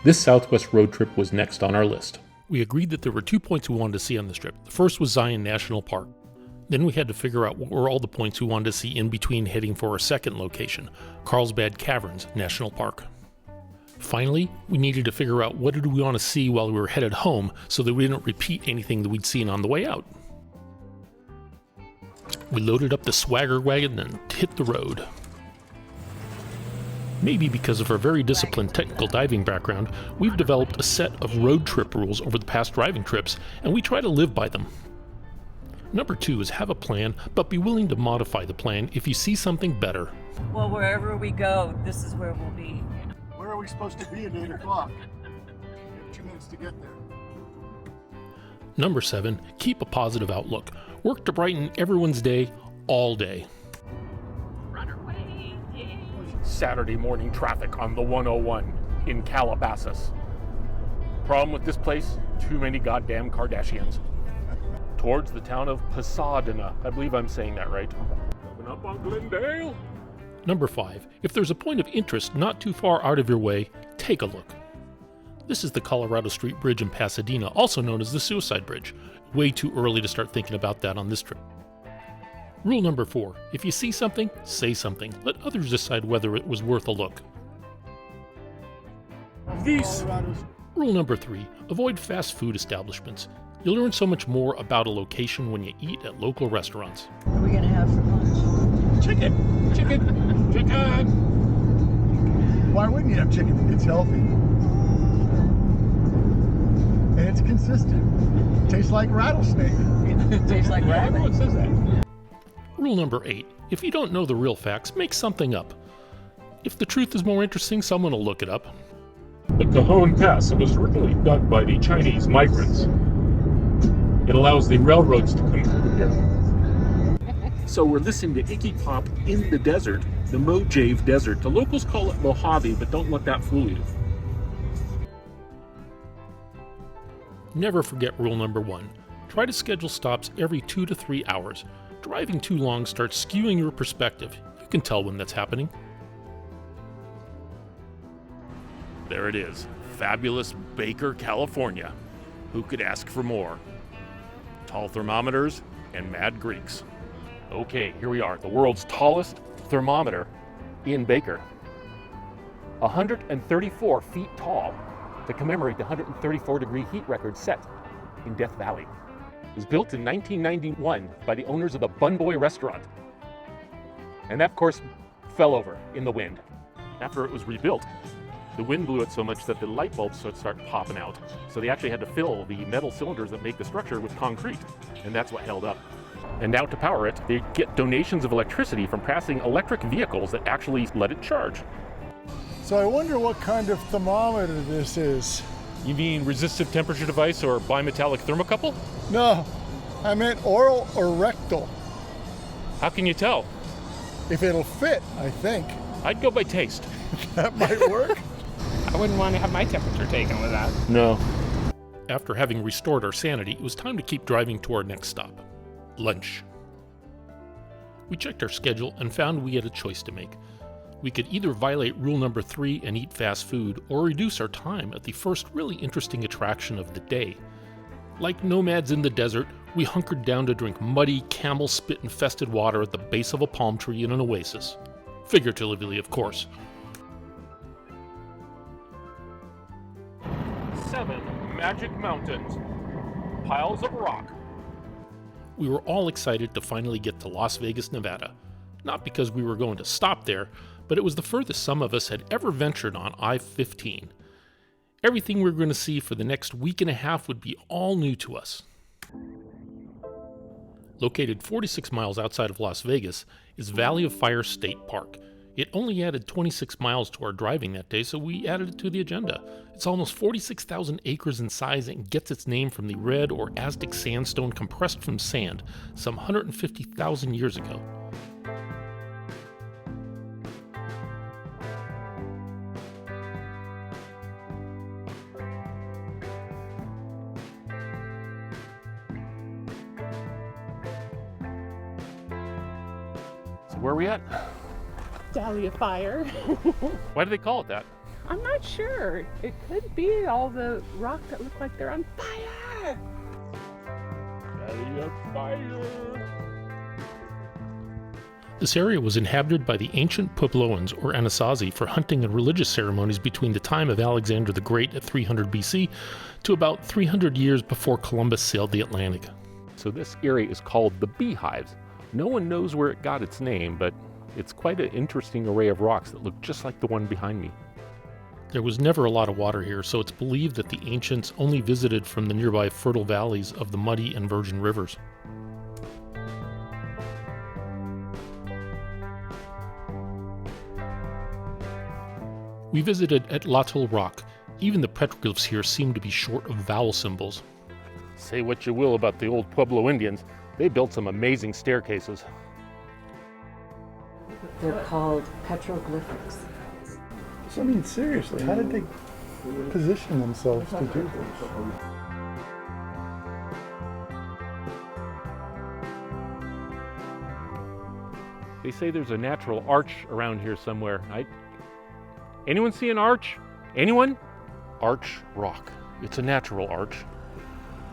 This Southwest road trip was next on our list. We agreed that there were 2 points we wanted to see on this trip. The first was Zion National Park. Then we had to figure out what were all the points we wanted to see in between heading for our second location, Carlsbad Caverns National Park. Finally, we needed to figure out what did we want to see while we were headed home so that we didn't repeat anything that we'd seen on the way out. We loaded up the swagger wagon and hit the road. Maybe because of our very disciplined technical diving background, we've developed a set of road trip rules over the past driving trips, and we try to live by them. Number 2 is have a plan, but be willing to modify the plan if you see something better. Well, wherever we go, this is where we'll be. Where are we supposed to be at 8 o'clock? We have 2 minutes to get there. Number 7, keep a positive outlook. Work to brighten everyone's day, all day. Saturday morning traffic on the 101 in Calabasas. Problem with this place? Too many goddamn Kardashians. Towards the town of Pasadena. I believe I'm saying that right. Coming up on Glendale. Number 5, if there's a point of interest not too far out of your way, take a look. This is the Colorado Street Bridge in Pasadena, also known as the Suicide Bridge. Way too early to start thinking about that on this trip. Rule number 4, if you see something, say something. Let others decide whether it was worth a look. Rule number 3, avoid fast food establishments. You'll learn so much more about a location when you eat at local restaurants. What are we going to have for lunch? Chicken. Why wouldn't you have chicken? It's healthy. And it's consistent. Tastes like rattlesnake. Tastes like rabbit. Everyone says that. Rule number 8, if you don't know the real facts, make something up. If the truth is more interesting, someone will look it up. The Cajon Pass was originally dug by the Chinese migrants. It allows the railroads to come through here. So we're listening to Iggy Pop in the desert, the Mojave Desert. The locals call it Mojave, but don't let that fool you. Never forget rule number 1. Try to schedule stops every 2 to 3 hours. Driving too long starts skewing your perspective. You can tell when that's happening. There it is. Fabulous Baker, California. Who could ask for more? Tall thermometers and mad Greeks. Okay, here we are, the world's tallest thermometer in Baker. 134 feet tall to commemorate the 134-degree heat record set in Death Valley. It was built in 1991 by the owners of the Bun Boy restaurant. And that, of course, fell over in the wind. After it was rebuilt, the wind blew it so much that the light bulbs started popping out. So they actually had to fill the metal cylinders that make the structure with concrete, and that's what held up. And now to power it, they get donations of electricity from passing electric vehicles that actually let it charge. So I wonder what kind of thermometer this is. You mean resistive temperature device or bimetallic thermocouple? No, I meant oral or rectal. How can you tell? If it'll fit, I think. I'd go by taste. That might work. I wouldn't want to have my temperature taken with that. No. After having restored our sanity, it was time to keep driving to our next stop, lunch. We checked our schedule and found we had a choice to make. We could either violate rule number 3 and eat fast food, or reduce our time at the first really interesting attraction of the day. Like nomads in the desert, we hunkered down to drink muddy, camel spit-infested water at the base of a palm tree in an oasis. Figuratively, of course. 7 magic mountains. Piles of rock. We were all excited to finally get to Las Vegas, Nevada. Not because we were going to stop there, but it was the furthest some of us had ever ventured on I-15. Everything we were going to see for the next week and a half would be all new to us. Located 46 miles outside of Las Vegas is Valley of Fire State Park. It only added 26 miles to our driving that day, so we added it to the agenda. It's almost 46,000 acres in size and gets its name from the red or Aztec sandstone compressed from sand some 150,000 years ago. So where are we at? Valley of Fire. Why do they call it that? I'm not sure. It could be all the rock that look like they're on fire. Valley of Fire. This area was inhabited by the ancient Puebloans, or Anasazi, for hunting and religious ceremonies between the time of Alexander the Great at 300 BC to about 300 years before Columbus sailed the Atlantic. So this area is called the Beehives. No one knows where it got its name, but it's quite an interesting array of rocks that look just like the one behind me. There was never a lot of water here, so it's believed that the ancients only visited from the nearby fertile valleys of the Muddy and Virgin Rivers. We visited at Lateau Rock. Even the petroglyphs here seem to be short of vowel symbols. Say what you will about the old Pueblo Indians, they built some amazing staircases. They're called petroglyphics. So, I mean, seriously, how did they position themselves to do this? They say there's a natural arch around here somewhere. Anyone see an arch? Anyone? Arch Rock. It's a natural arch,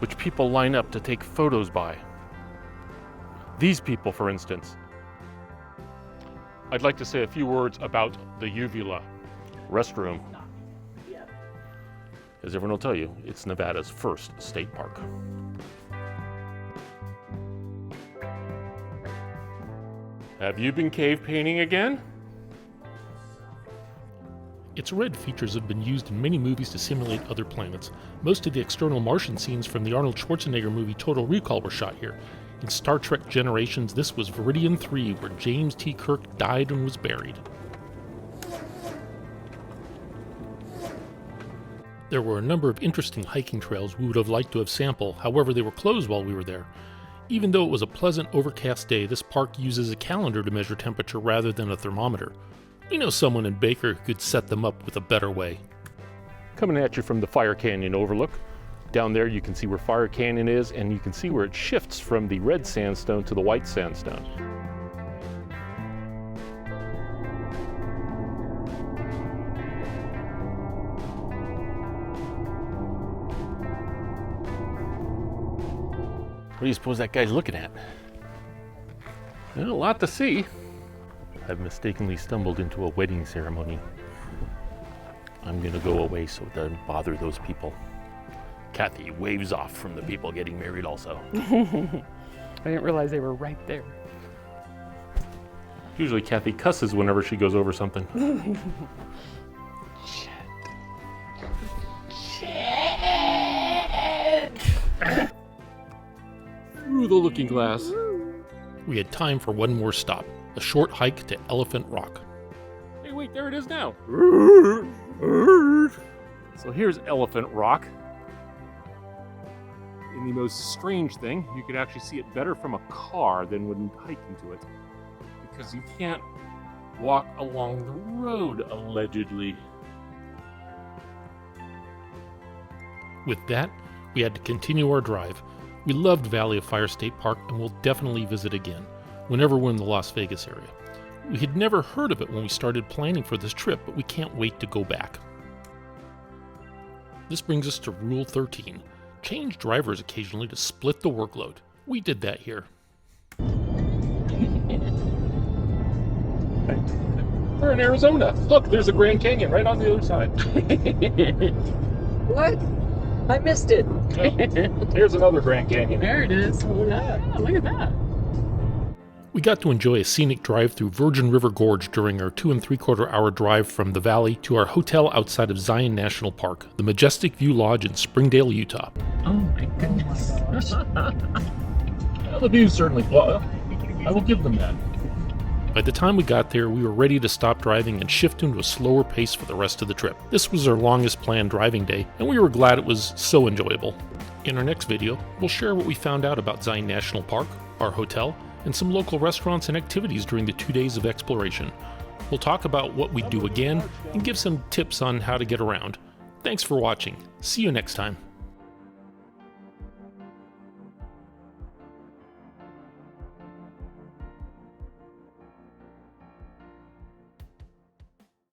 which people line up to take photos by. These people, for instance. I'd like to say a few words about the uvula restroom. As everyone will tell you, it's Nevada's first state park. Have you been cave painting again? Its red features have been used in many movies to simulate other planets. Most of the external Martian scenes from the Arnold Schwarzenegger movie Total Recall were shot here. In Star Trek Generations, this was Veridian 3, where James T. Kirk died and was buried. There were a number of interesting hiking trails we would have liked to have sampled, however they were closed while we were there. Even though it was a pleasant, overcast day, this park uses a calendar to measure temperature rather than a thermometer. We know someone in Baker who could set them up with a better way. Coming at you from the Fire Canyon overlook. Down there you can see where Fire Canyon is, and you can see where it shifts from the red sandstone to the white sandstone. What do you suppose that guy's looking at? Well, a lot to see. I've mistakenly stumbled into a wedding ceremony. I'm gonna go away so it doesn't bother those people. Kathy waves off from the people getting married also. I didn't realize they were right there. Usually Kathy cusses whenever she goes over something. Through the looking glass. We had time for one more stop, a short hike to Elephant Rock. Hey, wait, there it is now. So here's Elephant Rock. And the most strange thing, you could actually see it better from a car than when hiking to it. Because you can't walk along the road, allegedly. With that, we had to continue our drive. We loved Valley of Fire State Park and will definitely visit again, whenever we're in the Las Vegas area. We had never heard of it when we started planning for this trip, but we can't wait to go back. This brings us to Rule 13. Change drivers occasionally to split the workload. We did that here. We're in Arizona. Look, there's a Grand Canyon right on the other side. What? I missed it. Here's another Grand Canyon. There it is. Look at that. Look at that. We got to enjoy a scenic drive through Virgin River Gorge during our 2 3/4 hour drive from the valley to our hotel outside of Zion National Park, the Majestic View Lodge in Springdale, Utah. Oh my goodness. Well, the view's certainly well, I will give them that. By the time we got there, we were ready to stop driving and shift into a slower pace for the rest of the trip. This was our longest planned driving day, and we were glad it was so enjoyable. In our next video, we'll share what we found out about Zion National Park, our hotel, and some local restaurants and activities during the 2 days of exploration. We'll talk about what we'd do again and give some tips on how to get around. Thanks for watching. See you next time.